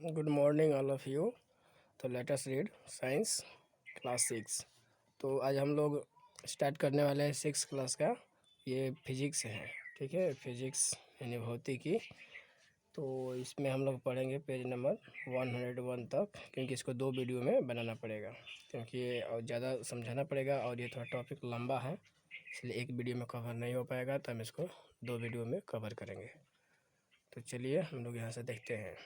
Good morning all of you. तो let us read science class 6। तो आज हम लोग स्टार्ट करने वाले हैं 6 क्लास का। ये फिजिक्स है, ठीक है, फिजिक्स यानी भौतिकी। तो इसमें हम लोग पढ़ेंगे पेज नंबर 101 तक, क्योंकि इसको 2 वीडियो में बनाना पड़ेगा, क्योंकि ये और ज़्यादा समझाना पड़ेगा और ये थोड़ा टॉपिक लंबा है, इसलिए एक वीडियो में कवर नहीं हो पाएगा। तो हम इसको 2 वीडियो में कवर करेंगे। तो चलिए हम लोग यहाँ से देखते हैं।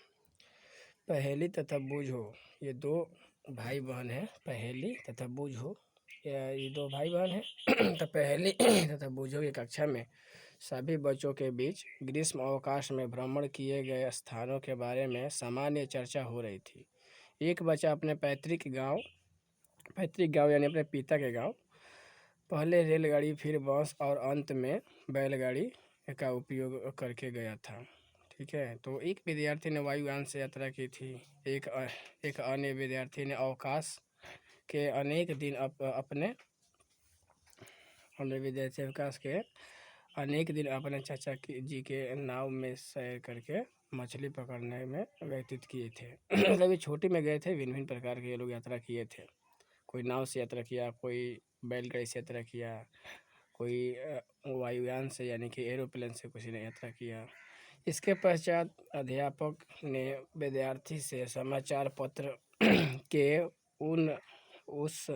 पहेली तथा बूझो, ये 2 भाई बहन हैं। पहेली तथा बूझो, ये 2 भाई बहन हैं। तो पहेली तथा बूझो की कक्षा में सभी बच्चों के बीच ग्रीष्म अवकाश में भ्रमण किए गए स्थानों के बारे में सामान्य चर्चा हो रही थी। एक बच्चा अपने पैतृक गांव यानी अपने पिता के गांव, पहले रेलगाड़ी, फिर बस और अंत में बैलगाड़ी का उपयोग करके गया था। ठीक है। तो एक विद्यार्थी ने वायुयान से यात्रा की थी। एक अन्य विद्यार्थी ने अवकाश के अनेक दिन अपने चाचा जी के नाव में सैर करके मछली पकड़ने में व्यतीत किए थे। मतलब ये छोटी में गए थे, भिन्न भिन्न प्रकार के ये लोग यात्रा किए थे। कोई नाव से यात्रा किया, कोई बैलगाड़ी से यात्रा किया, कोई वायुयान से यानी कि एरोप्लेन से किसी ने यात्रा किया। इसके पश्चात अध्यापक ने विद्यार्थी से समाचार पत्र के उन उस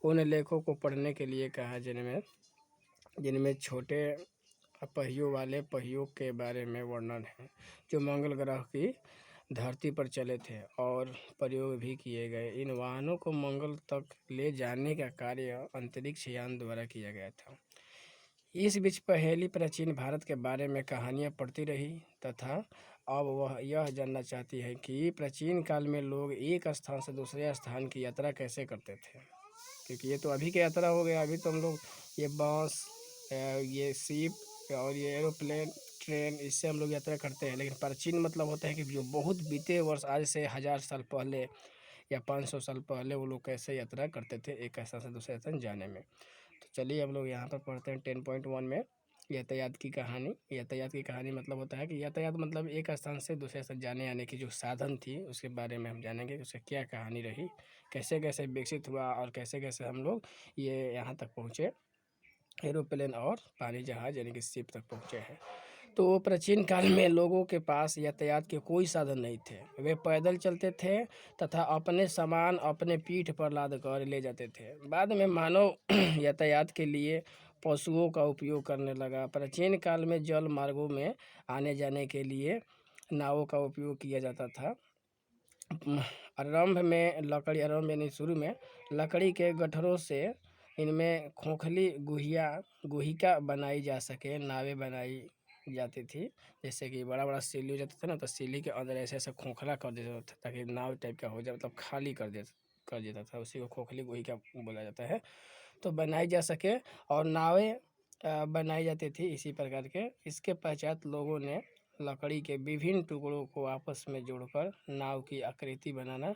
उन लेखों को पढ़ने के लिए कहा जिनमें छोटे पहियों वाले पहियों के बारे में वर्णन है, जो मंगल ग्रह की धरती पर चले थे और प्रयोग भी किए गए। इन वाहनों को मंगल तक ले जाने का कार्य अंतरिक्ष यान द्वारा किया गया था। इस बीच पहेली प्राचीन भारत के बारे में कहानियाँ पढ़ती रही तथा अब वह यह जानना चाहती है कि प्राचीन काल में लोग एक स्थान से दूसरे स्थान की यात्रा कैसे करते थे। क्योंकि ये तो अभी की यात्रा हो गया, अभी तो हम लोग ये बस, ये शिप और ये एरोप्लेन, ट्रेन, इससे हम लोग यात्रा करते हैं। लेकिन प्राचीन मतलब होता है कि जो बहुत बीते वर्ष, आज से 1000 साल पहले या 500 साल पहले वो लोग कैसे यात्रा करते थे एक स्थान से दूसरे स्थान जाने में। तो चलिए हम लोग यहाँ पर पढ़ते हैं 10.1 में यातायात की कहानी। यातायात की कहानी मतलब होता है कि यातायात मतलब एक स्थान से दूसरे स्थान जाने आने की जो साधन थी उसके बारे में हम जानेंगे, उससे क्या कहानी रही, कैसे कैसे विकसित हुआ और कैसे कैसे हम लोग ये यहाँ तक पहुँचे, एरोप्लेन और पानी जहाज यानी कि शिप तक पहुँचे हैं। तो प्राचीन काल में लोगों के पास यातायात के कोई साधन नहीं थे। वे पैदल चलते थे तथा अपने सामान अपने पीठ पर लाद कर ले जाते थे। बाद में मानव यातायात के लिए पशुओं का उपयोग करने लगा। प्राचीन काल में जल मार्गों में आने जाने के लिए नावों का उपयोग किया जाता था। आरंभ यानी शुरू में लकड़ी के गट्ठरों से इनमें खोखली गुहिका बनाई जा सके नावें बनाई जाती थी। जैसे कि बड़ा बड़ा सिल्ली हो जाता था ना, तो सिल्ली के अंदर ऐसे ऐसे खोखला कर देता था ताकि नाव टाइप का हो जाए, मतलब खाली कर देता था, उसी को खोखली गुहिका बोला जाता है। तो बनाई जा सके और नावें बनाई जाती थी इसी प्रकार के। इसके पश्चात लोगों ने लकड़ी के विभिन्न टुकड़ों को आपस में जोड़कर नाव की आकृति बनाना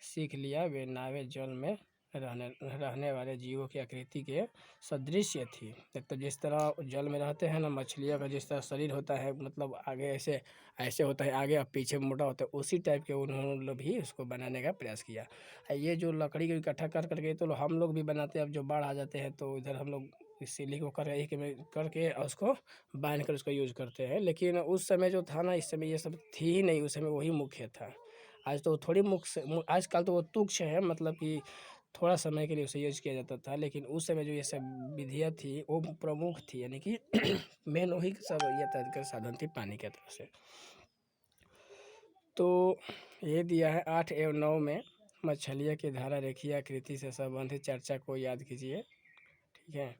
सीख लिया। वे नावें जल में रहने वाले जीवों की आकृति के सदृश थी। एक तो जिस तरह जल में रहते हैं ना मछलियों का जिस तरह शरीर होता है, मतलब आगे ऐसे ऐसे होता है आगे और पीछे मोटा होता है, उसी टाइप के उन्होंने भी उसको बनाने का प्रयास किया। ये जो लकड़ी को इकट्ठा कर करके तो हम लोग भी बनाते हैं। अब जो बाढ़ आ जाते हैं तो इधर हम लोग इस सिल्ली को एक में करके और उसको बांध कर उसका यूज करते हैं। लेकिन उस समय जो था ना, इस समय ये सब थी ही नहीं, उस समय वही मुख्य था। आज तो थोड़ी आजकल तो वो तुच्छ है, मतलब कि थोड़ा समय के लिए उसे यूज किया जाता था। लेकिन उस समय जो ये सब विधियाँ थी वो प्रमुख थी, यानी कि मेन वही सब यातायात का साधन थी पानी के तरफ से। तो ये दिया है 8 एवं 9 में मछलिया की धारा रेखीय आकृति से संबंधित चर्चा को याद कीजिए। ठीक है।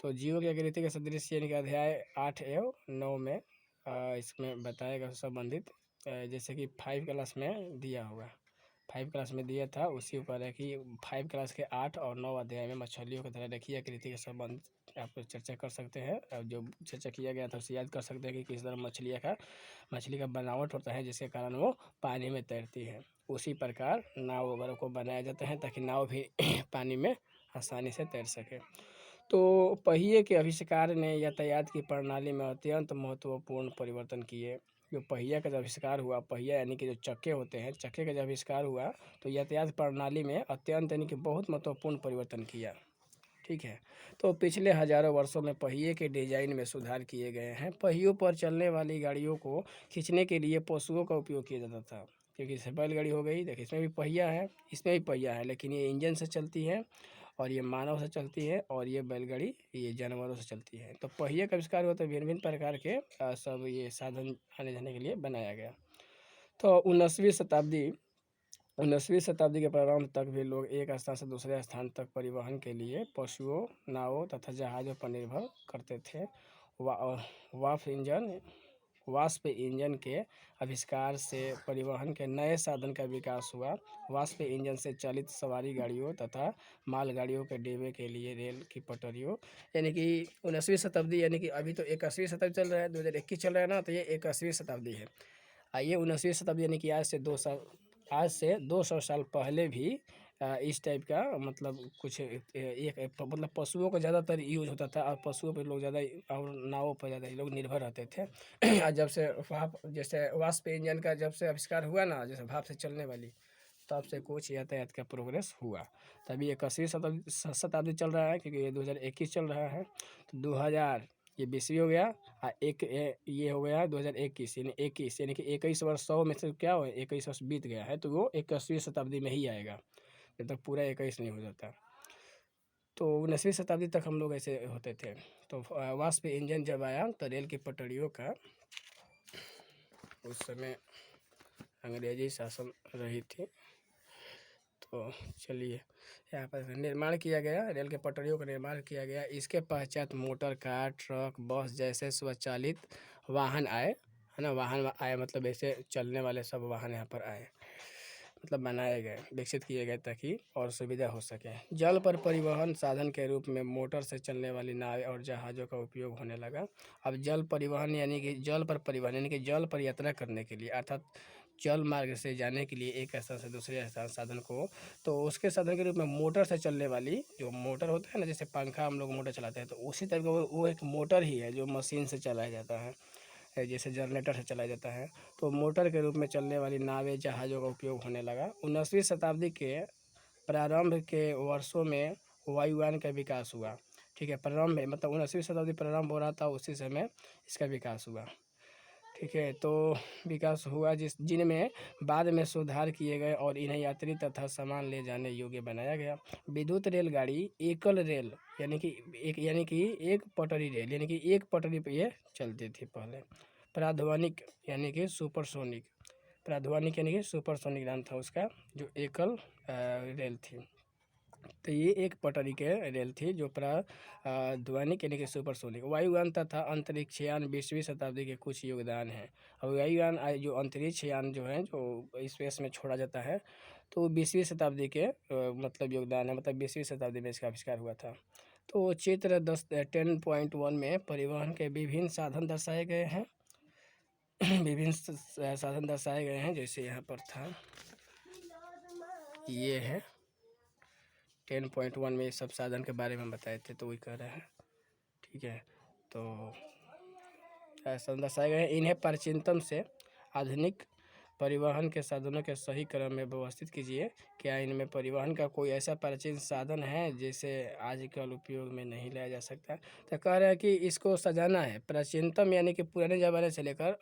तो जीव की आकृति का सदृश यानी कि अध्याय 8 एवं 9 में इसमें बताएगा संबंधित, जैसे कि 5 क्लास में दिया होगा, 5 क्लास में दिया था, उसी ऊपर है कि 5 क्लास के 8 और 9 अध्याय में मछलियों की तरह रेखीय आकृति के संबंध आप चर्चा कर सकते हैं। और जो चर्चा किया गया था उसे याद कर सकते हैं कि किस तरह मछली का बनावट होता है जिसके कारण वो पानी में तैरती है। उसी प्रकार नाव वगैरह को बनाया जाता है ताकि नाव भी पानी में आसानी से तैर सके। तो पहिए के आविष्कार ने यातायात की प्रणाली में अत्यंत महत्वपूर्ण परिवर्तन किए। जो पहिया का जब आविष्कार हुआ, पहिया यानी कि जो चक्के होते हैं, चक्के का जब आविष्कार हुआ तो यातायात प्रणाली में अत्यंत यानी कि बहुत महत्वपूर्ण परिवर्तन किया। ठीक है, तो पिछले हज़ारों वर्षों में पहिए के डिजाइन में सुधार किए गए हैं। पहियों पर चलने वाली गाड़ियों को खींचने के लिए पशुओं का उपयोग किया जाता था, क्योंकि जैसे बैलगाड़ी हो गई, देखिए इसमें भी पहिया है, इसमें भी पहिया है, लेकिन ये इंजन से चलती है और ये मानव से चलती है, और ये बैलगाड़ी ये जानवरों से चलती है। तो पहिए का आविष्कार हुआ तो भिन्न भिन्न प्रकार के सब ये साधन आने जाने के लिए बनाया गया। तो 19वीं शताब्दी के प्रारंभ तक भी लोग एक स्थान से दूसरे स्थान तक परिवहन के लिए पशुओं, नावों तथा जहाज़ों पर निर्भर करते थे। वा, वाफ इंजन वाष्प इंजन के आविष्कार से परिवहन के नए साधन का विकास हुआ। वाष्प इंजन से चालित सवारी गाड़ियों तथा मालगाड़ियों के डिब्बे के लिए रेल की पटरियों, यानी कि 19वीं शताब्दी, यानी कि अभी तो 21वीं शताब्दी चल रहा है, 2021 चल रहा है ना, तो ये 21वीं शताब्दी है। आइए 19वीं शताब्दी यानी कि आज से 200 साल पहले भी इस टाइप का मतलब कुछ एक मतलब पशुओं का ज़्यादातर यूज होता था, और पशुओं पर लोग ज़्यादा और नावों पर ज़्यादा लोग निर्भर रहते थे। और जब से भाप जैसे वाष्प इंजन का जब से आविष्कार हुआ ना, जैसे भाप से चलने वाली, तब से कुछ यातायात का प्रोग्रेस हुआ। तभी 21वीं शताब्दी चल रहा है, क्योंकि ये 2021 चल रहा है, तो 2000 ये 20वीं हो गया, ये हो गया 2021, यानी 21, यानी कि 21 वर्ष 100 में से क्या हो, 21 वर्ष बीत गया है, तो वो 21वीं शताब्दी में ही आएगा, जब तक पूरा 21 नहीं हो जाता। तो 19वीं शताब्दी तक हम लोग ऐसे होते थे। तो वाष्प इंजन जब आया तो रेल की पटरियों का उस समय अंग्रेजी शासन रही थी। तो चलिए, यहाँ पर निर्माण किया गया, रेल के पटरियों का निर्माण किया गया। इसके पश्चात मोटर कार, ट्रक, बस जैसे स्वचालित वाहन आए, है ना, वाहन आए, मतलब ऐसे चलने वाले सब वाहन यहाँ पर आए, मतलब बनाए गए, विकसित किए गए, ताकि और सुविधा हो सके। जल पर परिवहन साधन के रूप में मोटर से चलने वाली नावें और जहाज़ों का उपयोग होने लगा। अब जल परिवहन यानी कि जल पर परिवहन यानी कि जल पर यात्रा करने के लिए, अर्थात जल मार्ग से जाने के लिए एक स्थान से दूसरे स्थान साधन को, तो उसके साधन के रूप में मोटर से चलने वाली जो मोटर होता है ना, जैसे पंखा हम लोग मोटर चलाते हैं, तो उसी तरह का वो एक मोटर ही है जो मशीन से चलाया जाता है, जैसे जनरेटर से चलाया जाता है। तो मोटर के रूप में चलने वाली नावें, जहाज़ों का उपयोग होने लगा। 19वीं शताब्दी के प्रारंभ के वर्षों में वायुयान का विकास हुआ। ठीक है, प्रारंभ में मतलब 19वीं शताब्दी प्रारंभ हो रहा था, उसी समय इसका विकास हुआ। ठीक है, तो विकास हुआ जिनमें बाद में सुधार किए गए और इन्हें यात्री तथा सामान ले जाने योग्य बनाया गया। विद्युत रेलगाड़ी एकल रेल यानी कि एक पटरी रेल, यानी कि एक पटरी पे ये चलती थी पहले। प्राध्वनिक यानी कि सुपरसोनिक, प्राध्वनिक यानी कि सुपरसोनिक नाम था उसका, जो एकल रेल थी। तो ये एक पटरी के रेल थी जो ध्वनिक यानी कि सुपरसोनिक। वायुयान तथा अंतरिक्षयान 20वीं शताब्दी के कुछ योगदान हैं। और वायुयान जो अंतरिक्ष यान जो है, जो स्पेस में छोड़ा जाता है, तो 20वीं शताब्दी के मतलब योगदान है, मतलब 20वीं शताब्दी में इसका आविष्कार हुआ था। तो चित्र 10.1 में परिवहन के विभिन्न साधन दर्शाए गए हैं। विभिन्न साधन दर्शाए गए हैं, जैसे यहाँ पर था, ये है 10.1 में सब साधन के बारे में बताए थे, तो वही कह रहे हैं। ठीक है, तो साधन दर्शाए गए हैं। इन्हें प्राचीनतम से आधुनिक परिवहन के साधनों के सही क्रम में व्यवस्थित कीजिए। क्या इनमें परिवहन का कोई ऐसा प्राचीन साधन है जिसे आजकल उपयोग में नहीं लाया जा सकता? तो कह रहे हैं कि इसको सजाना है। प्राचीनतम यानी कि पुराने ज़माने से लेकर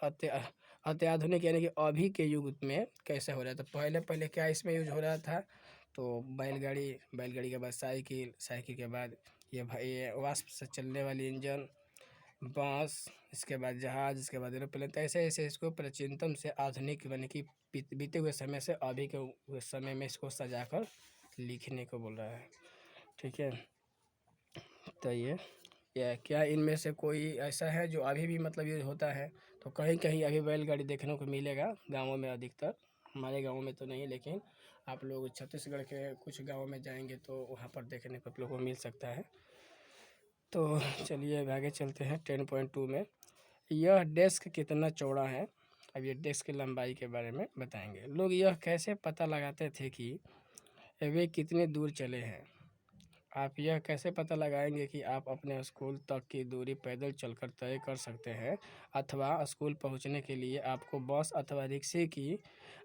अत्याधुनिक यानी कि अभी के युग में कैसे हो रहा है। तो पहले क्या इसमें यूज हो रहा था, तो बैलगाड़ी के बाद साइकिल के बाद ये वाष्प से चलने वाली इंजन, बाँस, इसके बाद जहाज़, इसके बाद एरोप्लेन। तो ऐसे ऐसे इसको प्राचीनतम से आधुनिक यानी कि बीते हुए समय से अभी के समय में इसको सजाकर लिखने को बोल रहा है। ठीक है, तो ये क्या इनमें से कोई ऐसा है जो अभी भी मतलब यूज होता है? तो कहीं कहीं अभी बैलगाड़ी देखने को मिलेगा गाँवों में अधिकतर, हमारे गाँव में तो नहीं, लेकिन आप लोग छत्तीसगढ़ के कुछ गाँवों में जाएंगे तो वहाँ पर देखने को आप लोगों को मिल सकता है। तो चलिए अब आगे चलते हैं 10.2 में। यह डेस्क कितना चौड़ा है? अब ये डेस्क की लंबाई के बारे में बताएंगे। लोग यह कैसे पता लगाते थे कि वे कितने दूर चले हैं? आप यह कैसे पता लगाएंगे कि आप अपने स्कूल तक की दूरी पैदल चलकर तय कर सकते हैं अथवा स्कूल पहुंचने के लिए आपको बस अथवा रिक्शे की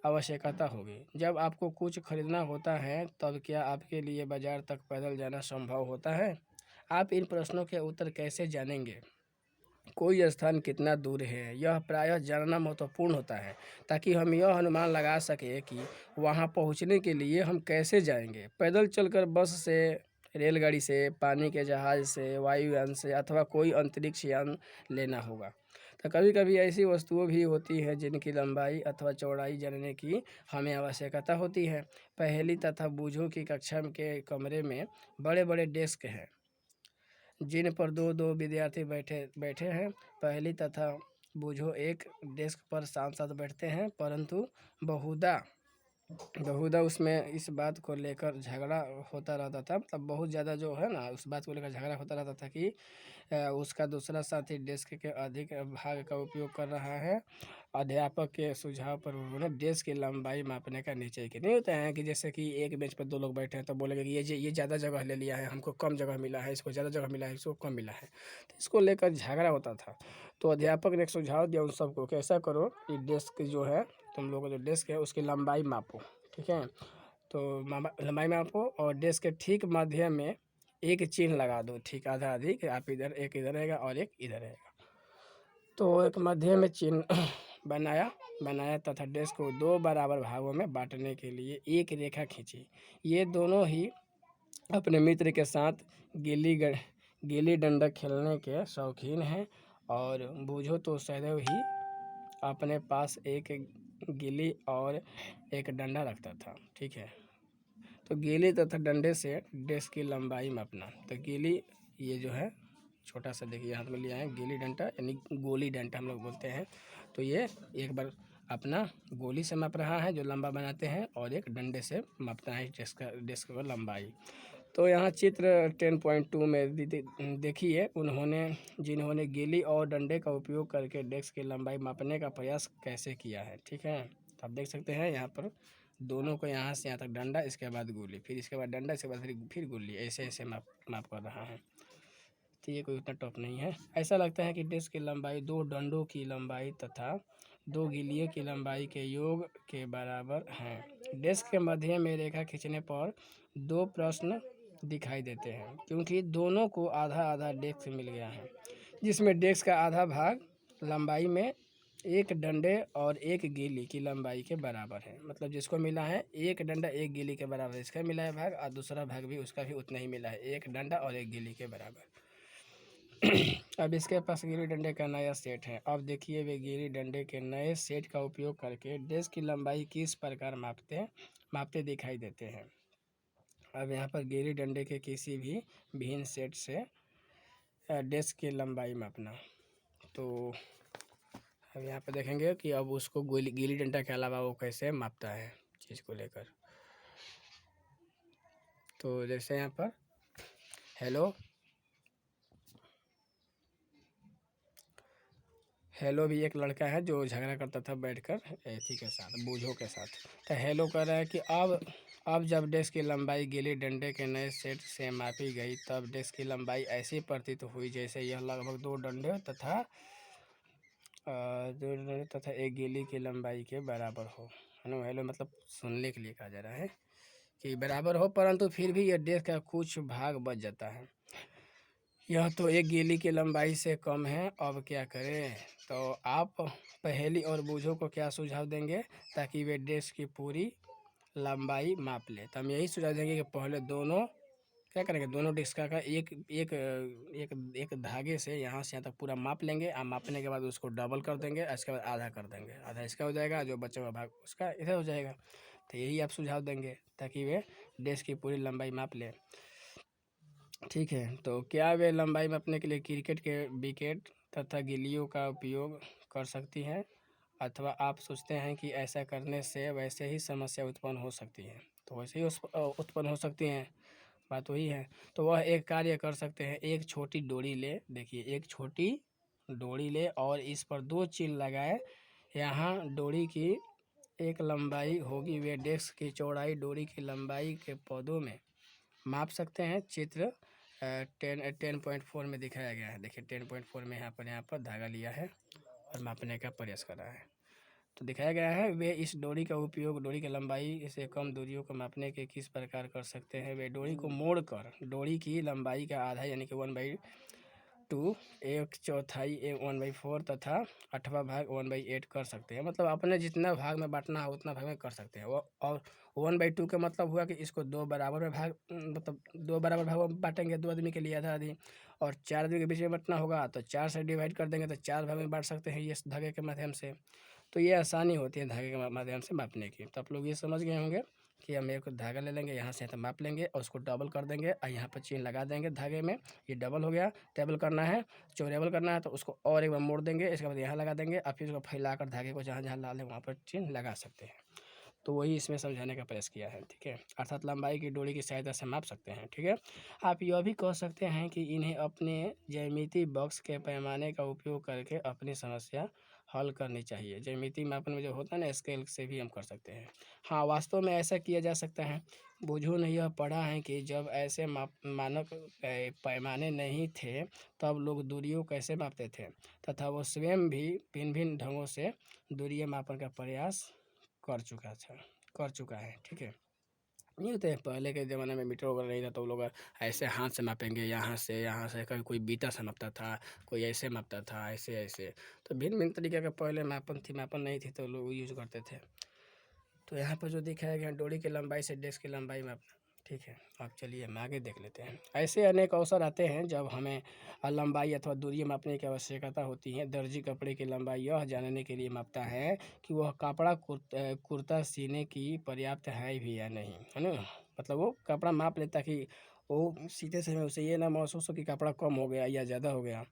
आवश्यकता होगी? जब आपको कुछ खरीदना होता है तब क्या आपके लिए बाजार तक पैदल जाना संभव होता है? आप इन प्रश्नों के उत्तर कैसे जानेंगे? कोई स्थान कितना दूर है, यह प्रायः जानना महत्वपूर्ण होता है ताकि हम यह अनुमान लगा सकें कि वहां पहुंचने के लिए हम कैसे जाएंगे। पैदल चलकर, बस से, रेलगाड़ी से, पानी के जहाज से, वायुयान से अथवा कोई अंतरिक्ष यान लेना होगा। तो कभी कभी ऐसी वस्तुएं भी होती हैं जिनकी लंबाई अथवा चौड़ाई जानने की हमें आवश्यकता होती है। पहेली तथा बूझों की कक्षा के कमरे में बड़े बड़े डेस्क हैं जिन पर दो दो विद्यार्थी बैठे बैठे हैं। पहेली तथा बूझो एक डेस्क पर साथ साथ बैठते हैं, परंतु बहुधा बहुधा उसमें इस बात को लेकर झगड़ा होता रहता था। मतलब बहुत ज़्यादा जो है ना, उस बात को लेकर झगड़ा होता रहता था कि उसका दूसरा साथी डेस्क के अधिक भाग का उपयोग कर रहा है। अध्यापक के सुझाव पर उन्होंने डेस्क की लंबाई मापने का निश्चय किया। नहीं होता है कि जैसे कि एक बेंच पर दो लोग बैठे हैं तो बोलेंगे कि ये ज़्यादा जगह ले लिया है, हमको कम जगह मिला है, इसको ज़्यादा जगह मिला है, इसको कम मिला है। तो इसको लेकर झगड़ा होता था। तो अध्यापक ने एक सुझाव दिया उन सबको कि ऐसा करो कि डेस्क जो है, तुम लोगों का जो डेस्क है उसकी लंबाई मापो। ठीक है, तो लंबाई मापो और डेस्क के ठीक मध्य में एक चिन्ह लगा दो, ठीक आधा आधी, कि आप इधर, एक इधर रहेगा और एक इधर रहेगा। तो एक मध्य में चिन्ह बनाया तथा डेस्क को दो बराबर भागों में बांटने के लिए एक रेखा खींची। ये दोनों ही अपने मित्र के साथ गिल्ली डंडा खेलने के शौकीन हैं और बूझो तो सदैव ही अपने पास एक गिल्ली और एक डंडा रखता था। ठीक है, तो गिल्ली तथा डंडे से डेस्क की लंबाई मापना। तो गिल्ली, ये जो है छोटा सा देखिए हाथ में लिया है, गिल्ली डंडा यानी गोली डंडा हम लोग बोलते हैं। तो ये एक बार अपना गोली से माप रहा है जो लंबा बनाते हैं, और एक डंडे से मापता है डेस्क का लंबाई। तो यहाँ चित्र 10.2 में देखिए जिन्होंने गिल्ली और डंडे का उपयोग करके डेस्क की लंबाई मापने का प्रयास कैसे किया है। ठीक है, तो आप देख सकते हैं यहाँ पर दोनों को यहाँ से यहाँ तक डंडा, इसके बाद गोली, फिर इसके बाद डंडा, इसके बाद फिर गोली, ऐसे ऐसे माप कर रहा है। तो ये कोई उतना टफ नहीं है। ऐसा लगता है कि डेस्क की लंबाई दो डंडों की लंबाई तथा दो गिल्लियों की लंबाई के योग के बराबर है। डेस्क के मध्य में रेखा खींचने पर दो प्रश्न दिखाई देते हैं क्योंकि दोनों को आधा आधा डेस्क मिल गया है, जिसमें डेस्क का आधा भाग लंबाई में एक डंडे और एक गिल्ली की लंबाई के बराबर है। मतलब जिसको मिला है एक डंडा एक गिल्ली के बराबर, इसका मिला है भाग, और दूसरा भाग भी उसका भी उतना ही मिला है, एक डंडा और एक गिल्ली के बराबर। अब इसके पास गिल्ली डंडे का नया सेट है। अब देखिए वे गिल्ली डंडे के नए सेट का उपयोग करके डेस्क की लंबाई किस प्रकार मापते दिखाई देते हैं। अब यहाँ पर गिल्ली डंडे के किसी भी भिन्न सेट से डेस्क की लंबाई मापना। तो अब यहाँ पर देखेंगे कि अब उसको गिल्ली डंडा के अलावा वो कैसे मापता है चीज़ को लेकर। तो जैसे यहाँ पर हेलो भी एक लड़का है जो झगड़ा करता था बैठकर एथी के साथ, बूझों के साथ। तो हेलो कह रहा है कि अब जब डेस्क की लंबाई गिल्ली डंडे के नए सेट से मापी गई तब डेस्क की लंबाई ऐसी प्रतीत हुई जैसे यह लगभग दो डंडे तथा एक गिल्ली की लंबाई के बराबर हो। हेलो मतलब सुनने के लिए कहा जा रहा है कि बराबर हो, परंतु फिर भी यह डेस्क का कुछ भाग बच जाता है। यह तो एक गिल्ली की लंबाई से कम है, अब क्या करें? तो आप पहेली और बूझों को क्या सुझाव देंगे ताकि वे डेस्क की पूरी लंबाई माप ले? तो हम यही सुझाव देंगे कि पहले दोनों क्या करेंगे, दोनों डेस्क का एक एक एक एक धागे से यहाँ से यहाँ तक पूरा माप लेंगे, और मापने के बाद उसको डबल कर देंगे, इसके बाद आधा कर देंगे, आधा इसका हो जाएगा, जो बचा हुआ भाग उसका इधर हो जाएगा। तो यही आप सुझाव देंगे ताकि वे डेस्क की पूरी लंबाई माप लें। ठीक है, तो क्या वे लंबाई मापने के लिए क्रिकेट के विकेट तथा गिल्लियों का उपयोग कर सकती हैं, अथवा आप सोचते हैं कि ऐसा करने से वैसे ही समस्या उत्पन्न हो सकती है? तो वैसे ही उत्पन्न हो सकती हैं, बात वही है। तो वह एक कार्य कर सकते हैं, एक छोटी डोरी ले, देखिए एक छोटी डोरी ले और इस पर दो चिन्ह लगाए। यहाँ डोरी की एक लंबाई होगी, वे डेस्क की चौड़ाई डोरी की लंबाई के पौधों में माप सकते हैं। चित्र 10.4 में दिखाया गया है। देखिए 10.4 में यहाँ पर धागा लिया है और मापने का प्रयास कर रहा है। तो दिखाया गया है वे इस डोरी का उपयोग डोरी की लंबाई से कम दूरियों को मापने के किस प्रकार कर सकते हैं। वे डोरी को मोड़कर डोरी की लंबाई का आधा यानी कि 1/2, एक चौथाई 1/4 तथा 8वां भाग 1/8 कर सकते हैं। मतलब अपने जितना भाग में बांटना है उतना भाग में कर सकते हैं। वो और 1/2 का मतलब हुआ कि इसको 2 बराबर में भाग मतलब 2 बराबर भागों में बांटेंगे। 2 आदमी के लिए आधा आधी, और 4 आदमी के बीच में बांटना होगा तो 4 से डिवाइड कर देंगे तो 4 भाग में बांट सकते हैं ये इस धागे के माध्यम से। तो ये आसानी होती है धागे के माध्यम से मापने की। तो आप लोग ये समझ गए होंगे कि हम एक धागा ले लेंगे, यहाँ से तो माप लेंगे और उसको डबल कर देंगे और यहाँ पर चेन लगा देंगे धागे में। ये डबल हो गया। टेबल करना है, चौरेबल करना है तो उसको और एक बार मोड़ देंगे, इसके बाद यहाँ लगा देंगे और फिर उसको फैलाकर धागे को जहाँ जहाँ डालें वहाँ पर चेन लगा सकते हैं। तो वही इसमें समझाने का प्रयास किया है। ठीक है, अर्थात लंबाई की डोरी की सहायता से माप सकते हैं। ठीक है, आप यह भी कह सकते हैं कि इन्हें अपने ज्यामिति बॉक्स के पैमाने का उपयोग करके अपनी समस्या हल करनी चाहिए। ज्यामिति मापन में जो होता है ना, स्केल से भी हम कर सकते हैं। हाँ, वास्तव में ऐसा किया जा सकता है। बुझो ने यह पढ़ा है कि जब ऐसे मानक पैमाने नहीं थे तब लोग दूरियों कैसे मापते थे, तथा वो स्वयं भी भिन्न भिन्न ढंगों से दूरियां मापन का प्रयास कर चुका है। ठीक है, नहीं होते हैं पहले के ज़माने में मीटर वगैरह नहीं था तो लोग ऐसे हाथ से मापेंगे, यहाँ से कभी कोई बीटा से मापता था, कोई ऐसे मापता था, ऐसे ऐसे। तो भिन्न भिन्न तरीके का पहले मापन नहीं थी तो लोग यूज करते थे। तो यहाँ पर जो दिखाया गया डोरी की लंबाई से डेस्क की लंबाई मापना। ठीक है, अब चलिए हम आगे देख लेते हैं। ऐसे अनेक अवसर आते हैं जब हमें लंबाई अथवा दूरी मापने की आवश्यकता होती है। दर्जी कपड़े की लंबाई यह जानने के लिए मापता है कि वह कपड़ा कुर्ता सीने की पर्याप्त है भी या नहीं, है ना। मतलब वो कपड़ा माप लेता कि वो सीते समय उसे ये ना महसूस हो कि कपड़ा कम हो गया या ज़्यादा हो गया,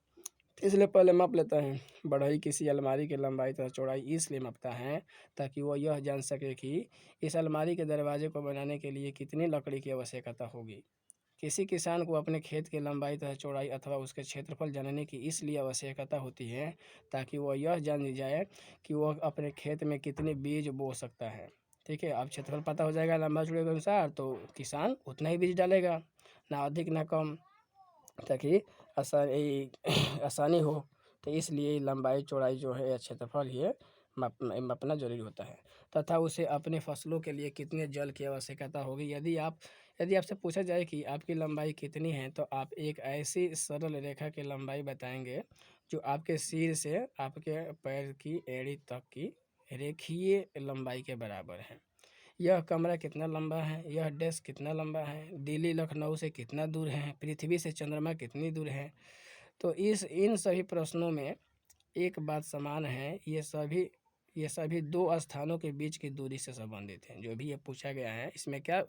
इसलिए पहले माप लेता है। बढ़ई किसी अलमारी की लंबाई तथा चौड़ाई इसलिए मापता है ताकि वह यह जान सके कि इस अलमारी के दरवाजे को बनाने के लिए कितनी लकड़ी की आवश्यकता होगी। किसी किसान को अपने खेत की लंबाई तथा चौड़ाई अथवा उसके क्षेत्रफल जानने की इसलिए आवश्यकता होती है ताकि वह यह जान जाए कि वह अपने खेत में कितने बीज बो सकता है। ठीक है, अब क्षेत्रफल पता हो जाएगा लंबा चौड़ाई के अनुसार तो किसान उतना ही बीज डालेगा, ना अधिक ना कम, ताकि आसानी हो। तो इसलिए लंबाई चौड़ाई जो है या क्षेत्रफल ये मापना जरूरी होता है। तथा उसे अपने फसलों के लिए कितने जल की आवश्यकता होगी। यदि आपसे पूछा जाए कि आपकी लंबाई कितनी है तो आप एक ऐसी सरल रेखा की लंबाई बताएंगे जो आपके सिर से आपके पैर की एड़ी तक की रेखीय लंबाई के बराबर है। यह कमरा कितना लंबा है, यह डेस्क कितना लंबा है, दिल्ली लखनऊ से कितना दूर है, पृथ्वी से चंद्रमा कितनी दूर है। तो इन सभी प्रश्नों में एक बात समान है, ये सभी दो स्थानों के बीच की दूरी से संबंधित हैं। जो भी ये पूछा गया है इसमें क्या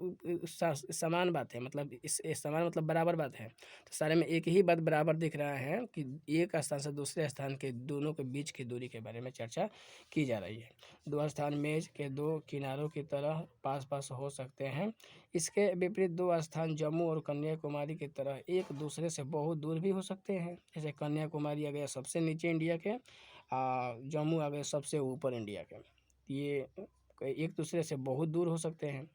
समान बात है, मतलब इस समान मतलब बराबर बात है। तो सारे में एक ही बात बराबर दिख रहा है कि एक स्थान से दूसरे स्थान के दोनों के बीच की दूरी के बारे में चर्चा की जा रही है। दो स्थान मेज के दो किनारों की तरह पास पास हो सकते हैं। इसके विपरीत दो स्थान जम्मू और कन्याकुमारी की तरह एक दूसरे से बहुत दूर भी हो सकते हैं। जैसे कन्याकुमारी आ गया सबसे नीचे इंडिया के, जम्मू आ गए सबसे ऊपर इंडिया के। ये एक दूसरे से बहुत दूर हो सकते हैं।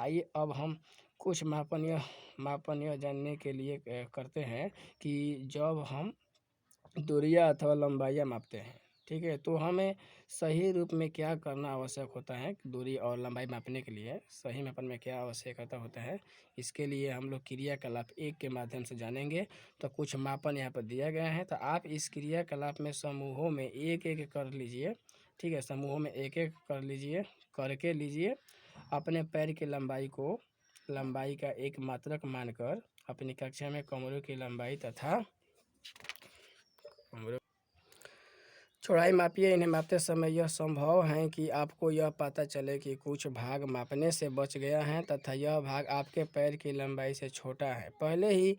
आइए अब हम कुछ मापन यह जानने के लिए करते हैं कि जब हम दूरियां अथवा लंबाइयाँ मापते हैं, ठीक है, तो हमें सही रूप में क्या करना आवश्यक होता है। दूरी और लंबाई मापने के लिए सही मापन में क्या आवश्यकता होता है, इसके लिए हम लोग क्रियाकलाप 1 के माध्यम से जानेंगे। तो कुछ मापन यहाँ पर दिया गया है, तो आप इस क्रियाकलाप में समूहों में एक एक कर लीजिए। ठीक है, समूहों में एक एक करके लीजिए। अपने पैर की लंबाई का एक मात्रक मानकर अपनी कक्षा में कमरों की लंबाई तथा चौड़ाई मापिए। इन्हें मापते समय यह संभव है कि आपको यह पता चले कि कुछ भाग मापने से बच गया है तथा यह भाग आपके पैर की लंबाई से छोटा है। पहले ही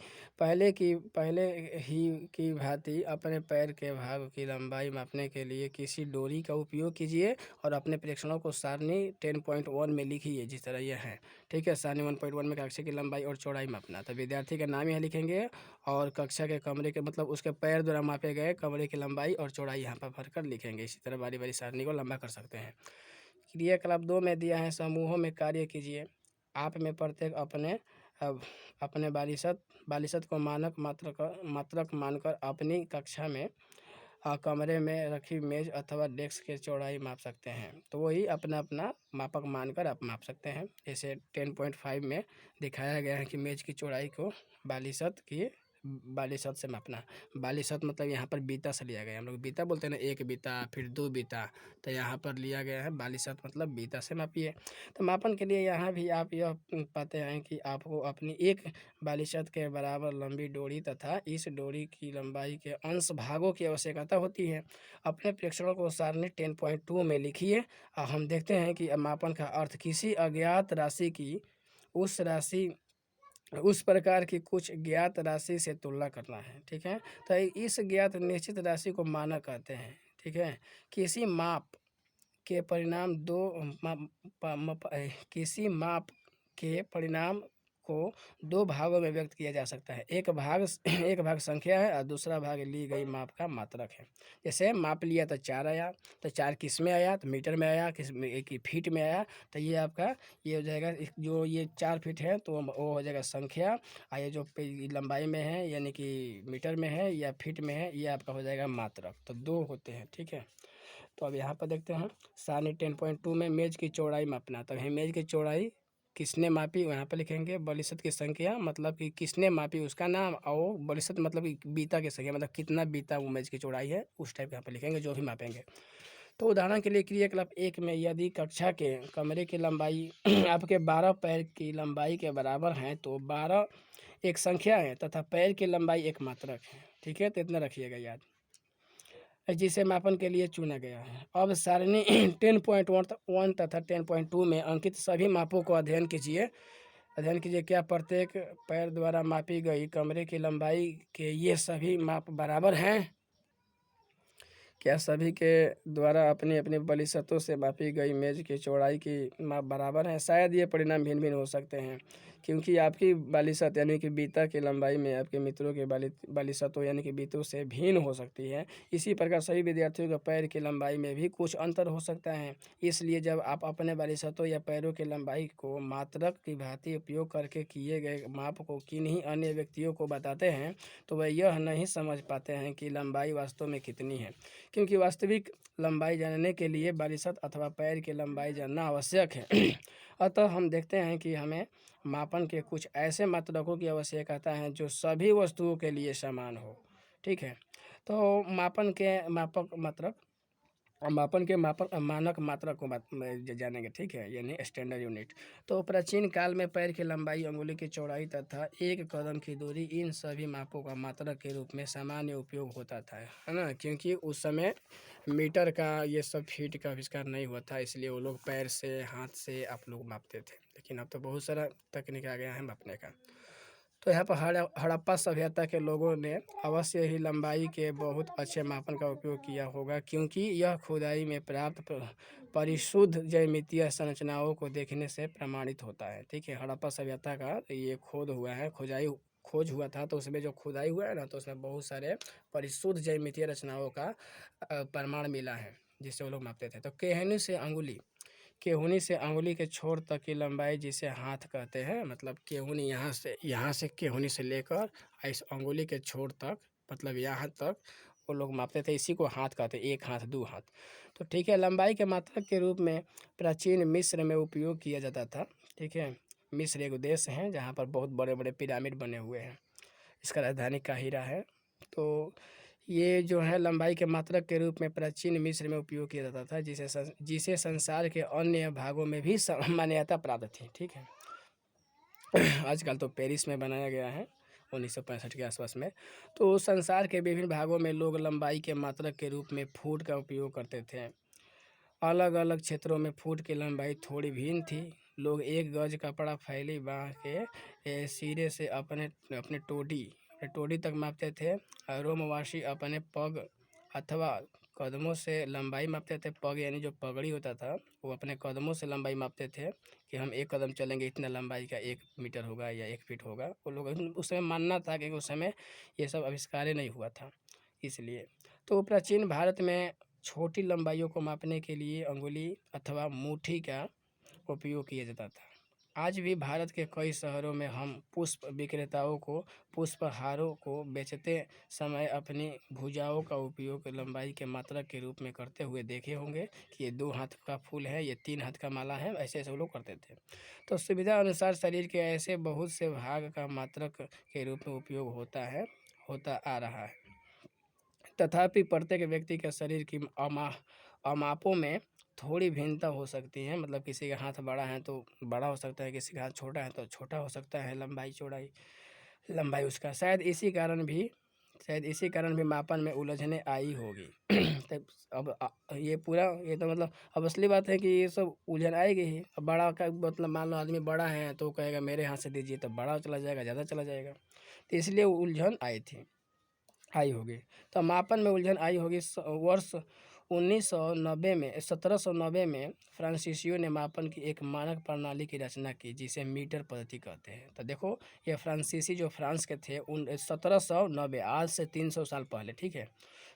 की भांति अपने पैर के भाग की लंबाई मापने के लिए किसी डोरी का उपयोग कीजिए और अपने प्रेक्षणों को सारणी 10.1 में लिखिए जिस तरह यह है। ठीक है, सारणी 1.1 में कक्षा की लंबाई और चौड़ाई मापना। तो विद्यार्थी का नाम यहाँ लिखेंगे और कक्षा के कमरे के मतलब उसके पैर द्वारा मापे गए कमरे की लंबाई और चौड़ाई यहाँ पर भरकर लिखेंगे। इसी तरह बारी बारी सारणी को लंबा कर सकते हैं। क्रियाकलाप 2 में दिया है समूहों में कार्य कीजिए। आप में प्रत्येक अपने अब अपने बालिशत को मात्रक मानकर अपनी कक्षा में कमरे में रखी मेज अथवा डेस्क की चौड़ाई माप सकते हैं। तो वही अपना अपना मापक मानकर आप माप सकते हैं। जैसे 10.5 में दिखाया गया है कि मेज की चौड़ाई को बालिशत से मापना। बालिशत मतलब यहाँ पर बीता से लिया गया है। हम लोग बीता बोलते हैं ना, 1 बीता फिर 2 बीता, तो यहाँ पर लिया गया है बालिशत मतलब बीता से मापिए। तो मापन के लिए यहाँ भी आप यह पाते हैं कि आपको अपनी एक बालिशत के बराबर लंबी डोरी तथा इस डोरी की लंबाई के अंश भागों की आवश्यकता होती है। अपने प्रेक्षणों को सारणी 10.2 में लिखिए। हम देखते हैं कि मापन का अर्थ किसी अज्ञात राशि की उस प्रकार की कुछ ज्ञात राशि से तुलना करना है। ठीक है, तो इस ज्ञात निश्चित राशि को मानक कहते हैं। ठीक है, किसी माप के परिणाम किसी माप के परिणाम को 2 भागों में व्यक्त किया जा सकता है। एक भाग संख्या है और दूसरा भाग ली गई माप का मात्रक है। जैसे माप लिया तो 4 आया, तो 4 किस में आया, तो मीटर में आया, किस में एक फीट में आया, तो ये आपका ये हो जाएगा। जो ये 4 फीट है तो वो हो जाएगा संख्या, और ये जो लंबाई में है यानी कि मीटर में है या फीट में है, ये आपका हो जाएगा मात्रक। तो 2 होते हैं। ठीक है, तो अब यहाँ पर देखते हैं सारणी 10.2 में मेज की चौड़ाई मापना। तो मेज की चौड़ाई किसने मापी वहाँ पर लिखेंगे। बलिशत की संख्या मतलब कि किसने मापी उसका नाम, और बलिशत मतलब कि बीता की संख्या मतलब कितना बीता वो मेज की चौड़ाई है, उस टाइप यहाँ पर लिखेंगे जो भी मापेंगे। तो उदाहरण के लिए क्रियाकलाप 1 में यदि कक्षा के कमरे की लंबाई आपके 12 पैर की लंबाई के बराबर हैं तो 12 एक संख्या है तथा पैर की लंबाई एक मात्रक है। ठीक है, तो इतना रखिएगा याद, जिसे मापन के लिए चुना गया है। अब सारणी 10.1 तथा 10.2 में अंकित सभी मापों को अध्ययन कीजिए। क्या प्रत्येक पैर द्वारा मापी गई कमरे की लंबाई के ये सभी माप बराबर हैं? क्या सभी के द्वारा अपनी अपनी बलिशतों से मापी गई मेज की चौड़ाई की माप बराबर है? शायद ये परिणाम भिन्न भिन्न हो सकते हैं, क्योंकि आपकी बालिशत यानी कि बीता की लंबाई में आपके मित्रों के बालिशतों यानी कि बीतों से भिन्न हो सकती है। इसी प्रकार सभी विद्यार्थियों के पैर की लंबाई में भी कुछ अंतर हो सकता है। इसलिए जब आप अपने बालिशतों या पैरों की लंबाई को मात्रक की भांति उपयोग करके किए गए माप को किन्हीं अन्य व्यक्तियों को बताते हैं तो वह यह नहीं समझ पाते हैं कि लंबाई वास्तव में कितनी है, क्योंकि वास्तविक लंबाई जानने के लिए बालिशत अथवा पैर की लंबाई जानना आवश्यक है। अतः हम देखते हैं कि हमें मापन के कुछ ऐसे मात्रकों की आवश्यकता है जो सभी वस्तुओं के लिए समान हो। ठीक है, तो मापन के मानक मात्रक को जानेंगे। ठीक है, यानी स्टैंडर्ड यूनिट। तो प्राचीन काल में पैर की लंबाई, अंगुली की चौड़ाई तथा एक कदम की दूरी, इन सभी मापों का मात्रक के रूप में सामान्य उपयोग होता था, है ना, क्योंकि उस समय मीटर का ये सब फीट का आविष्कार नहीं हुआ था, इसलिए वो लोग पैर से हाथ से आप लोग मापते थे। लेकिन अब तो बहुत सारा तकनीक आ गया है मापने का। तो यहाँ पर हड़प्पा सभ्यता के लोगों ने अवश्य ही लंबाई के बहुत अच्छे मापन का उपयोग किया होगा, क्योंकि यह खुदाई में प्राप्त परिशुद्ध ज्यामितीय संरचनाओं को देखने से प्रमाणित होता है। ठीक है, हड़प्पा सभ्यता का ये खोज हुआ था, तो उसमें जो खुदाई हुआ है ना, तो उसमें बहुत सारे परिशुद्ध ज्यामितीय रचनाओं का प्रमाण मिला है जिससे वो लोग मापते थे। तो केहूनी से अंगुली के छोर तक की लंबाई जिसे हाथ कहते हैं, मतलब केहूनी यहाँ से केहूनी से लेकर इस अंगुली के छोर तक मतलब यहाँ तक वो लोग मापते थे, इसी को हाथ कहते हैं, 1 हाथ 2 हाथ। तो ठीक है, लंबाई के मात्रक के रूप में प्राचीन मिस्र में उपयोग किया जाता था। ठीक है, मिस्र एक देश है जहाँ पर बहुत बड़े बड़े पिरामिड बने हुए हैं, इसका राजधानी काहिरा है। तो ये जो है लंबाई के मात्रक के रूप में प्राचीन मिस्र में उपयोग किया जाता था, जिसे संसार के अन्य भागों में भी मान्यता प्राप्त थी। ठीक है, आजकल तो पेरिस में बनाया गया है 1965 के आसपास में। तो संसार के विभिन्न भागों में लोग लंबाई के मात्रक के रूप में फुट का उपयोग करते थे। अलग अलग क्षेत्रों में फुट की लंबाई थोड़ी भिन्न थी। लोग 1 गज कपड़ा फैली बाँह के सिरे से अपने टोडी तक मापते थे। रोमवासी अपने पग अथवा कदमों से लंबाई मापते थे। पग यानी जो पगड़ी होता था, वो अपने कदमों से लंबाई मापते थे कि हम 1 कदम चलेंगे इतना लंबाई का 1 मीटर होगा या 1 फीट होगा। वो लोग उस समय मानना था, क्योंकि उस समय ये सब आविष्कार नहीं हुआ था इसलिए। तो प्राचीन भारत में छोटी लंबाइयों को मापने के लिए अंगुली अथवा मुट्ठी का उपयोग किया जाता था। आज भी भारत के कई शहरों में हम पुष्प विक्रेताओं को पुष्पहारों को बेचते समय अपनी भुजाओं का उपयोग लंबाई के मात्रक के रूप में करते हुए देखे होंगे कि ये 2 हाथ का फूल है, ये 3 हाथ का माला है, ऐसे ऐसे वो लोग करते थे। तो सुविधा अनुसार शरीर के ऐसे बहुत से भाग का मात्रक के रूप में उपयोग होता आ रहा है। तथापि प्रत्येक व्यक्ति के शरीर की अमापों में थोड़ी भिन्नता हो सकती है। मतलब किसी का हाथ बड़ा है तो बड़ा हो सकता है, किसी का हाथ छोटा है तो छोटा हो सकता है, लंबाई उसका शायद इसी कारण भी मापन में उलझने आई होगी। तब ये तो मतलब अब असली बात है कि ये सब उलझन आएगी ही। अब बड़ा का मतलब मान लो आदमी बड़ा है तो कहेगा मेरे हाथ से दीजिए, तो बड़ा चला जाएगा, ज़्यादा चला जाएगा, तो इसलिए उलझन आई होगी। तो मापन में उलझन आई होगी। वर्ष 1790 में फ्रांसीसियो ने मापन की एक मानक प्रणाली की रचना की जिसे मीटर पद्धति कहते हैं। तो देखो, ये फ्रांसीसी जो फ्रांस के थे उन 1790, आज से 300 साल पहले, ठीक है,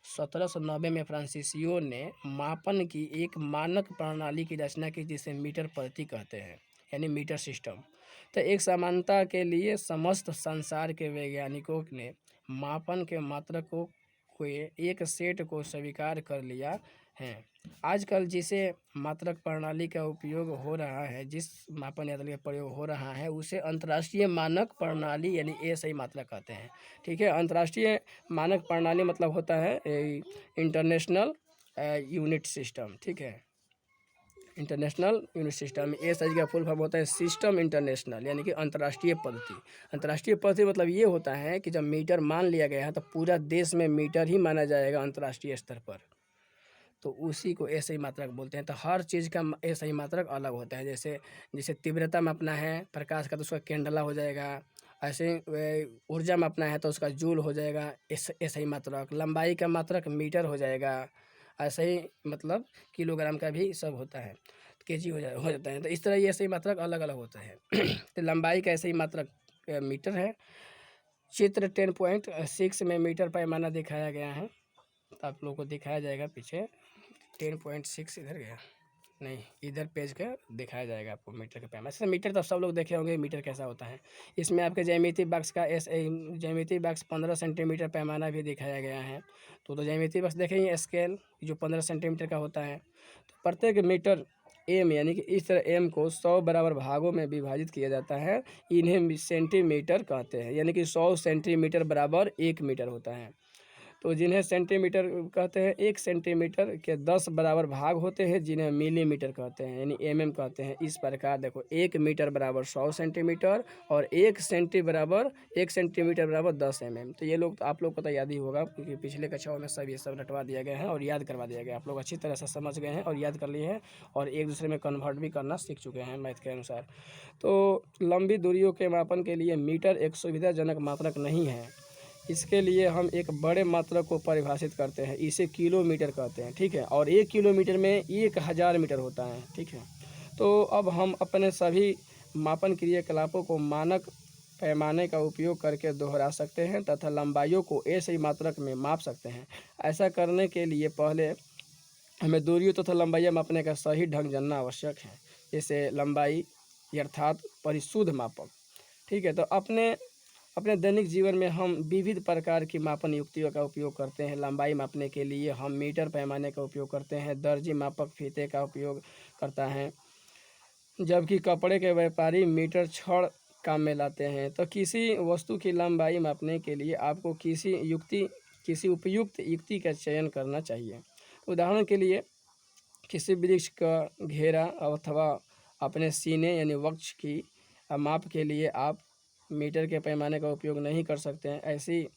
1790 में फ्रांसीसियो ने मापन की एक मानक प्रणाली की रचना की जिसे मीटर पद्धति कहते हैं, यानी मीटर सिस्टम। तो एक समानता के लिए समस्त संसार के वैज्ञानिकों ने मापन के मात्रकों के एक सेट को स्वीकार कर लिया है। आजकल जिसे मात्रक प्रणाली का उपयोग हो रहा है, जिस मापन यंत्र का प्रयोग हो रहा है, उसे अंतर्राष्ट्रीय मानक प्रणाली यानी एएसआई मात्रक कहते हैं। ठीक है, अंतर्राष्ट्रीय मानक प्रणाली मतलब होता है इंटरनेशनल यूनिट सिस्टम। ठीक है, इंटरनेशनल यूनिट सिस्टम, एएसआई का फुल फॉर्म होता है सिस्टम इंटरनेशनल, यानी कि अंतर्राष्ट्रीय पद्धति। अंतर्राष्ट्रीय पद्धति मतलब ये होता है कि जब मीटर मान लिया गया है तो पूरा देश में मीटर ही माना जाएगा अंतर्राष्ट्रीय स्तर पर, तो उसी को एएसआई मात्रक बोलते हैं। तो हर चीज़ का एएसआई मात्रक अलग होता है। जैसे जैसे तीव्रता मापना है प्रकाश का तो उसका केंडला हो जाएगा, ऐसे ऊर्जा मापना है तो उसका जूल हो जाएगा एएसआई मात्रक, लंबाई का मात्रक मीटर हो जाएगा, ऐसे ही मतलब किलोग्राम का भी सब होता है, केजी हो जाता है। तो इस तरह ये ऐसे ही मात्रक अलग अलग होता है। तो लंबाई का ऐसे ही मात्रक मीटर है। चित्र 10.6 में मीटर पैमाना दिखाया गया है, तो आप लोगों को दिखाया जाएगा पीछे 10.6 इधर गया नहीं, इधर पेज का दिखाया जाएगा आपको मीटर का पैमाना। ऐसे मीटर तो सब लोग देखे होंगे मीटर कैसा होता है। इसमें आपके ज्यामिति बॉक्स का ज्यामिति बॉक्स 15 सेंटीमीटर पैमाना भी दिखाया गया है। तो ज्यामिति बॉक्स देखेंगे स्केल जो 15 सेंटीमीटर का होता है। तो प्रत्येक मीटर एम यानी कि इस तरह एम को 100 बराबर भागों में विभाजित किया जाता है। इन्हें सेंटीमीटर कहते हैं, यानी कि 100 सेंटीमीटर बराबर 1 मीटर होता है। तो जिन्हें सेंटीमीटर कहते हैं, 1 सेंटीमीटर के 10 बराबर भाग होते हैं जिन्हें मिलीमीटर कहते हैं, यानी एमएम कहते हैं। इस प्रकार देखो 1 मीटर बराबर 100 सेंटीमीटर और 1 सेंटीमीटर बराबर 10 एमएम। तो ये लोग तो आप लोग को तो याद ही होगा क्योंकि पिछले कक्षाओं में सब ये सब रटवा दिया गया है और याद करवा दिया गया। आप लोग अच्छी तरह से समझ गए हैं और याद कर लिए हैं और एक दूसरे में कन्वर्ट भी करना सीख चुके हैं मैथ के अनुसार। तो लंबी दूरियों के मापन के लिए मीटर एक सुविधाजनक मात्रक नहीं है। इसके लिए हम एक बड़े मात्रक को परिभाषित करते हैं, इसे किलोमीटर कहते हैं। ठीक है, और 1 किलोमीटर में 1000 मीटर होता है। ठीक है, तो अब हम अपने सभी मापन क्रियाकलापों को मानक पैमाने का उपयोग करके दोहरा सकते हैं तथा लंबाइयों को ऐसे ही मात्रक में माप सकते हैं। ऐसा करने के लिए पहले हमें दूरियों तथा लंबाइयाँ मापने का सही ढंग जानना आवश्यक है, जैसे लंबाई अर्थात परिशुद्ध मापक। ठीक है, तो अपने दैनिक जीवन में हम विविध प्रकार की मापन युक्तियों का उपयोग करते हैं। लंबाई मापने के लिए हम मीटर पैमाने का उपयोग करते हैं, दर्जी मापक फीते का उपयोग करता है, जबकि कपड़े के व्यापारी मीटर छड़ काम में लाते हैं। तो किसी वस्तु की लंबाई मापने के लिए आपको किसी उपयुक्त युक्ति का चयन करना चाहिए। उदाहरण के लिए किसी वृक्ष का घेरा अथवा अपने सीने यानी वक्ष की माप के लिए आप मीटर के पैमाने का उपयोग नहीं कर सकते हैं। ऐसी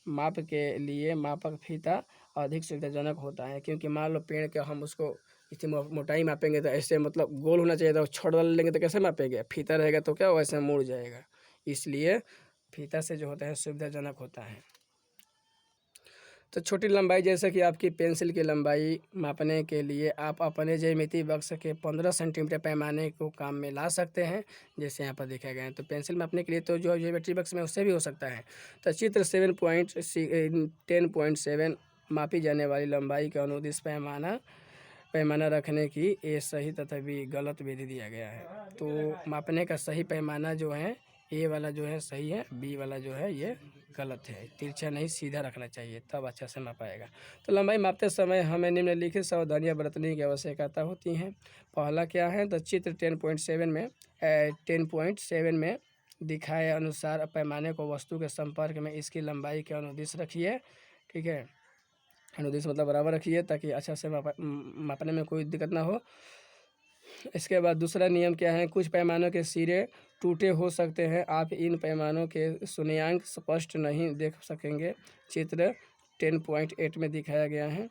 माप के लिए मापक फीता अधिक सुविधाजनक होता है, क्योंकि मान लो पेड़ के हम उसको इतनी मोटाई मापेंगे तो ऐसे मतलब गोल होना चाहिए था, छड़ वाला लेंगे तो कैसे मापेंगे, फीता रहेगा तो क्या वैसे मुड़ जाएगा। इसलिए फीता से जो होता है सुविधाजनक होता है। तो छोटी लंबाई जैसे कि आपकी पेंसिल की लंबाई मापने के लिए आप अपने ज्यामिति बक्स के 15 सेंटीमीटर पैमाने को काम में ला सकते हैं, जैसे यहाँ पर देखा गया है। तो पेंसिल मापने के लिए तो जो ज्योमेट्री बक्स में उससे भी हो सकता है। तो चित्र 10.7 मापी जाने वाली लंबाई का अनुदिश पैमाना पैमाना रखने की ए सही तथा बी गलत विधि दिया गया है। तो मापने का सही पैमाना जो है ए वाला जो है सही है, बी वाला जो है ये गलत है। तिरछा नहीं सीधा रखना चाहिए, तब अच्छा से माप पाएगा। तो लंबाई मापते समय हमें निम्नलिखित सावधानियां बरतने की आवश्यकता होती हैं। पहला क्या है, तो चित्र 10.7 में दिखाए अनुसार पैमाने को वस्तु के संपर्क में इसकी लंबाई के अनुदिश रखिए। ठीक है, अनुदिश मतलब बराबर रखिए ताकि अच्छा से मापने में कोई दिक्कत ना हो। इसके बाद दूसरा नियम क्या है, कुछ पैमानों के सिरे टूटे हो सकते हैं, आप इन पैमानों के शून्यांक स्पष्ट नहीं देख सकेंगे। चित्र 10.8 में दिखाया गया है।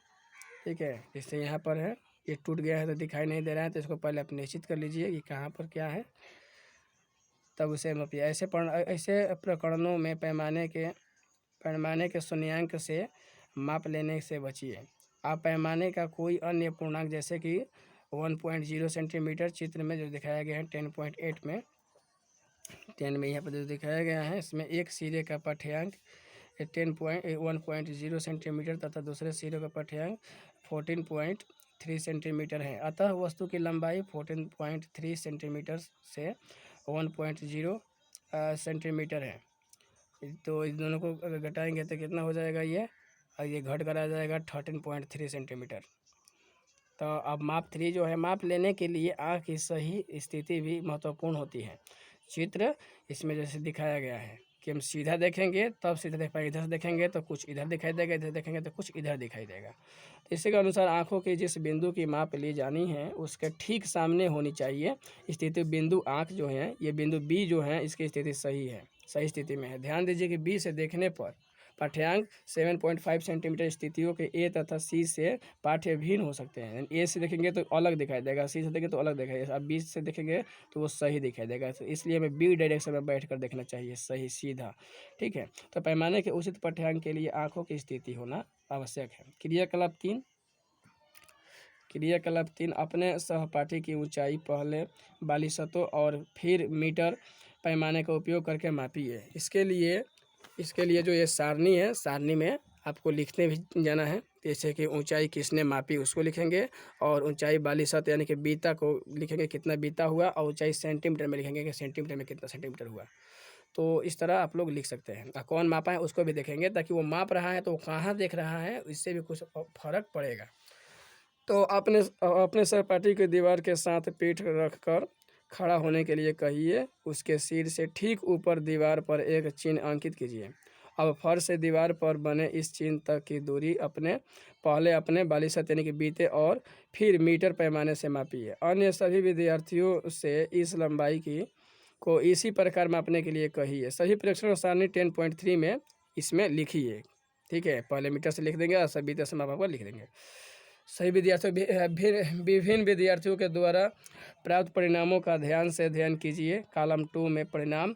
ठीक है, जैसे यहाँ पर है, ये टूट गया है तो दिखाई नहीं दे रहा है, तो इसको पहले आप निश्चित कर लीजिए कि कहाँ पर क्या है, तब उसे मापिए। ऐसे प्रकरणों में पैमाने के शून्यांक से माप लेने से बचिए। आप पैमाने का कोई अन्य पूर्णांक जैसे कि 1.0 सेंटीमीटर चित्र में जो दिखाया गया है 10.8 में 10 में यहाँ पर जो दिखाया गया है, इसमें एक सिरे का पाठ्यांक 1.0 सेंटीमीटर तथा दूसरे सिरे का पाठ्यांक 14.3 सेंटीमीटर है। अतः वस्तु की लंबाई 14.3 सेंटीमीटर से 1.0 सेंटीमीटर है। तो इस दोनों को अगर घटाएंगे तो कितना हो जाएगा ये, और ये घट कर आ जाएगा 13.3 सेंटीमीटर। तो अब माप 3 जो है, माप लेने के लिए आँख की सही स्थिति भी महत्वपूर्ण होती है। चित्र इसमें जैसे दिखाया गया है कि हम सीधा देखेंगे तब सीधा देख पाएंगे, इधर से देखेंगे तो कुछ इधर दिखाई देगा, इधर देखेंगे तो कुछ इधर दिखाई देगा। तो इसी के अनुसार आँखों की जिस बिंदु की माप ली जानी है उसके ठीक सामने होनी चाहिए स्थिति। बिंदु आँख जो है, ये बिंदु बी जो है, इसकी स्थिति सही है, सही स्थिति में है। ध्यान दीजिए कि बी से देखने पर पाठ्यांक 7.5 सेंटीमीटर स्थितियों के ए तथा सी से पाठ्य भिन्न हो सकते हैं। ए से देखेंगे तो अलग दिखाई देगा, सी से देखेंगे तो अलग दिखाई देगा, अब बी से देखेंगे तो वो सही दिखाई देगा। तो इसलिए हमें बी डायरेक्शन में बैठ कर देखना चाहिए, सही सीधा। ठीक है, तो पैमाने के उचित पाठ्यांक के लिए आँखों की स्थिति होना आवश्यक है। क्रियाकलाप 3 अपने सहपाठी की ऊंचाई पहले बालिशतों और फिर मीटर पैमाने का उपयोग करके मापिए। इसके लिए जो ये सारणी है, सारणी में आपको लिखने भी जाना है। जैसे कि ऊंचाई किसने मापी उसको लिखेंगे, और ऊंचाई बालिशत यानी कि बीता को लिखेंगे कितना बीता हुआ, और ऊंचाई सेंटीमीटर में लिखेंगे कि सेंटीमीटर में कितना सेंटीमीटर हुआ। तो इस तरह आप लोग लिख सकते हैं। कौन मापा है उसको भी देखेंगे, ताकि वो माप रहा है तो वो कहाँ देख रहा है, इससे भी कुछ फर्क पड़ेगा। तो अपने सहपाठी की दीवार के साथ पीठ रखकर खड़ा होने के लिए कहिए। उसके सिर से ठीक ऊपर दीवार पर एक चिन्ह अंकित कीजिए। अब फर्श से दीवार पर बने इस चिन्ह तक की दूरी पहले अपने बालिशत यानी कि बीते और फिर मीटर पैमाने से मापिए। अन्य सभी विद्यार्थियों से इस लंबाई को इसी प्रकार मापने के लिए कहिए। सही प्रेक्षण सारणी 10.3 में इसमें लिखिए। ठीक है, पहले मीटर से लिख देंगे और सब बीते से मापा लिख देंगे। सही विभिन्न विद्यार्थियों के द्वारा प्राप्त परिणामों का ध्यान से अध्ययन कीजिए। कॉलम 2 में परिणाम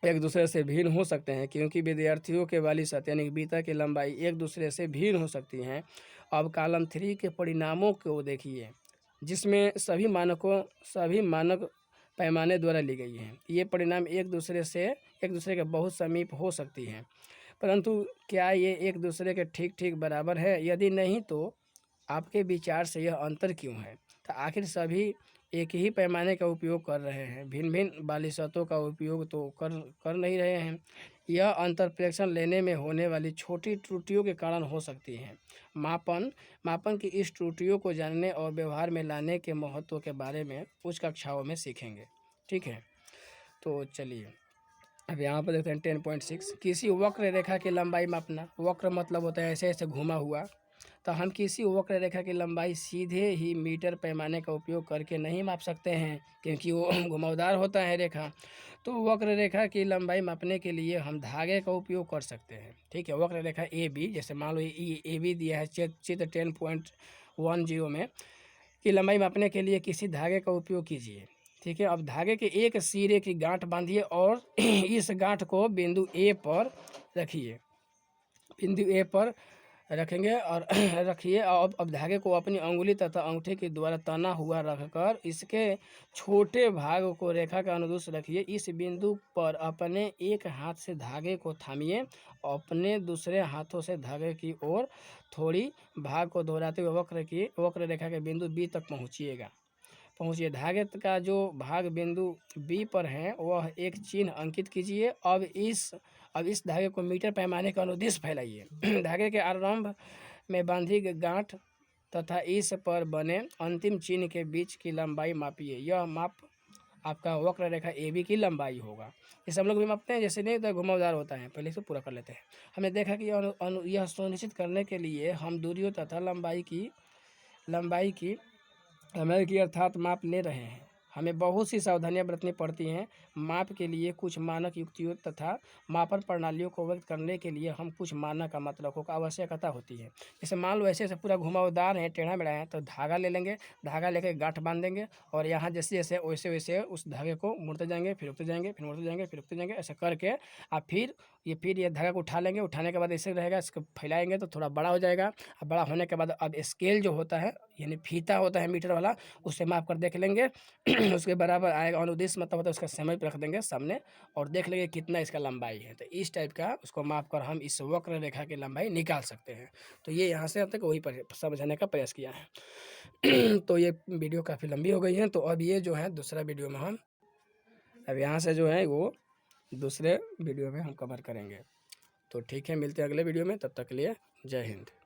एक दूसरे से भिन्न हो सकते हैं क्योंकि विद्यार्थियों के बालिशत यानी बीता की लंबाई एक दूसरे से भिन्न हो सकती हैं। अब कॉलम 3 के परिणामों को देखिए, जिसमें सभी मानक पैमाने द्वारा ली गई हैं। ये परिणाम एक दूसरे के बहुत समीप हो सकती हैं, परंतु क्या ये एक दूसरे के ठीक बराबर है? यदि नहीं तो आपके विचार से यह अंतर क्यों है? तो आखिर सभी एक ही पैमाने का उपयोग कर रहे हैं, भिन्न भिन्न बालिशतों का उपयोग तो कर नहीं रहे हैं। यह अंतर प्रेक्षण लेने में होने वाली छोटी त्रुटियों के कारण हो सकती हैं। मापन की इस त्रुटियों को जानने और व्यवहार में लाने के महत्व के बारे में उच्च कक्षाओं में सीखेंगे। ठीक है, तो चलिए अब यहाँ पर देखते हैं 10.6 किसी वक्र रेखा की लंबाई मापना। वक्र मतलब होता है ऐसे ऐसे घुमा हुआ। तो हम किसी वक्र रेखा की लंबाई सीधे ही मीटर पैमाने का उपयोग करके नहीं माप सकते हैं, क्योंकि वो घुमावदार होता है रेखा। तो वक्र रेखा की लंबाई मापने के लिए हम धागे का उपयोग कर सकते हैं। ठीक है, वक्र रेखा ए बी, जैसे मान लो ए बी दिया है चित्र 10.10 में, की लंबाई मापने के लिए किसी धागे का उपयोग कीजिए। ठीक है, अब धागे के एक सिरे की गांठ बांधिए और इस गांठ को बिंदु ए पर रखिए। बिंदु ए पर रखेंगे और रखिए। अब धागे को अपनी अंगुली तथा अंगूठे के द्वारा तना हुआ रखकर इसके छोटे भाग को रेखा के अनुदिश रखिए। इस बिंदु पर अपने एक हाथ से धागे को थामिए, अपने दूसरे हाथों से धागे की ओर थोड़ी भाग को दोहराते हुए वक्र रेखा के बिंदु बी तक पहुँचिए। धागे का जो भाग बिंदु बी पर है वह एक चिन्ह अंकित कीजिए। अब इस धागे को मीटर पैमाने के अनुदिश फैलाइए। धागे के आरंभ में बांधी गई गांठ तथा इस पर बने अंतिम चिन्ह के बीच की लंबाई मापिए। यह माप आपका वक्र रेखा ए बी की लंबाई होगा। इसे हम लोग भी मापते हैं, जैसे नहीं तो घुमावदार होता है। पहले इसे पूरा कर लेते हैं। हमने देखा कि यह सुनिश्चित करने के लिए हम दूरियों तथा लंबाई की अर्थात माप ले रहे हैं। हमें बहुत सी सावधानियां बरतनी पड़ती हैं। माप के लिए कुछ मानक युक्तियों तथा मापन प्रणालियों को व्यक्त करने के लिए हम कुछ मानक मात्रकों का आवश्यकता होती है। जैसे मान लो ऐसे पूरा घुमावदार है, टेढ़ा मेढ़ा है, तो धागा ले लेंगे, धागा लेकर गांठ बांध देंगे और यहाँ जैसे जैसे वैसे वैसे उस धागे को मुड़ते जाएंगे, फिर रुकते जाएंगे, फिर मुड़ते जाएंगे, फिर रुकते जाएंगे, ऐसे करके आप फिर ये धागा को उठा लेंगे। उठाने के बाद ऐसे रहेगा, इसको फैलाएंगे तो थोड़ा बड़ा हो जाएगा। अब बड़ा होने के बाद अब स्केल जो होता है यानी फीता होता है मीटर वाला, उससे माप कर देख लेंगे। उसके बराबर आएगा। अनुदिश मतलब होता है उसका समय पे रख देंगे सामने और देख लेंगे कितना इसका लंबाई है। तो इस टाइप का उसको माप कर हम इस वक्र रेखा की लंबाई निकाल सकते हैं। तो ये यहाँ से अब तक वही समझाने का प्रयास किया है। तो ये वीडियो काफ़ी लंबी हो गई है। तो अब ये जो है दूसरा वीडियो में हम अब यहाँ से जो है वो दूसरे वीडियो में हम कवर करेंगे। तो ठीक है, मिलते हैं अगले वीडियो में। तब तक के लिए जय हिंद।